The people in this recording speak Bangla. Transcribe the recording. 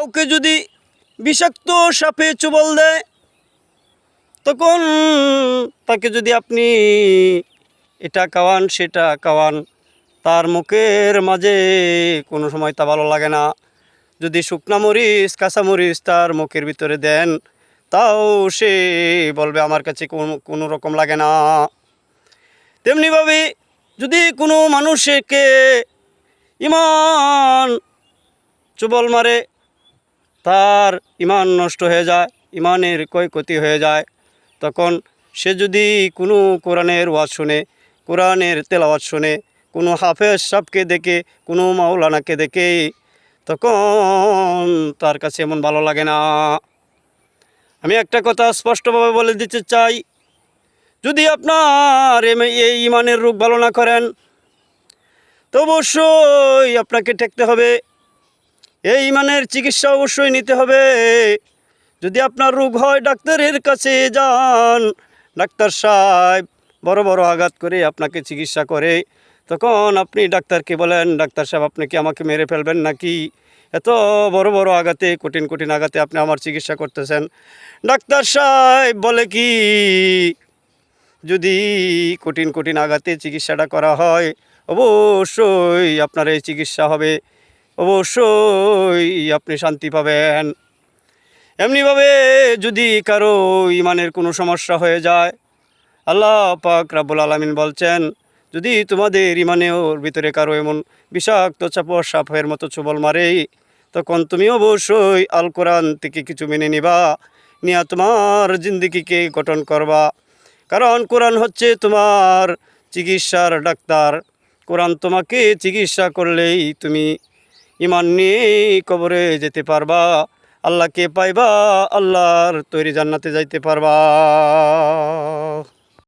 কাউকে যদি বিষাক্ত সাপে চুবল দেয়, তখন তাকে যদি আপনি এটা খাওয়ান সেটা খাওয়ান, তার মুখের মাঝে কোনো সময় তা ভালো লাগে না। যদি শুকনা মরিচ কাঁচা মরিচ তার মুখের ভিতরে দেন, তাও সে বলবে আমার কাছে কোনো রকম লাগে না। তেমনিভাবে যদি কোনো মানুষকে ইমান চুবল মারে, তার ইমান নষ্ট হয়ে যায়, ইমানের ক্ষয়ক্ষতি হয়ে যায়, তখন সে যদি কোনো কোরআনের ওয়াজ শুনে, কোরআনের তেলাওয়াত শুনে, কোনো হাফেজ সাহেবকে দেখে, কোনো মাওলানাকে দেখে, তখন তার কাছে এমন ভালো লাগে না। আমি একটা কথা স্পষ্টভাবে বলে দিতে চাই, যদি আপনার এই ইমানের রোগ ভালো না করেন, তো অবশ্যই আপনাকে ঠেকতে হবে, এই ইমানের চিকিৎসা অবশ্যই নিতে হবে। যদি আপনার রোগ হয়, ডাক্তারের কাছে যান, ডাক্তার সাহেব বড় বড় আঘাত করে আপনাকে চিকিৎসা করে, তখন আপনি ডাক্তারকে বলেন, ডাক্তার সাহেব আপনি কি আমাকে মেরে ফেলবেন নাকি? এত বড় বড় আঘাতে, কঠিন কঠিন আঘাতে আপনি আমার চিকিৎসা করতেছেন। ডাক্তার সাহেব বলে কি, যদি কঠিন কঠিন আঘাতে চিকিৎসাটা করা হয়, অবশ্যই আপনার এই চিকিৎসা হবে, অবশ্যই আপনি শান্তি পাবেন। এমনিভাবে যদি কারো ইমানের কোনো সমস্যা হয়ে যায়, আল্লাহ পাক রাব্বুল আলামিন বলছেন, যদি তোমাদের ইমানের ভিতরে কারো এমন বিষাক্ত সাপের মতো ছোবল মারে, তখন তুমি অবশ্যই আল কোরআন থেকে কিছু মেনে নিবা, নিয়ে তোমার জিন্দেগিকে গঠন করবা। কারণ কোরআন হচ্ছে তোমার চিকিৎসার ডাক্তার। কোরআন তোমাকে চিকিৎসা করলেই তুমি ইমান নিয়ে কবরে যেতে পারবা, আল্লাহকে পাইবা, আল্লাহর তৈরি জান্নাতে যাইতে পারবা।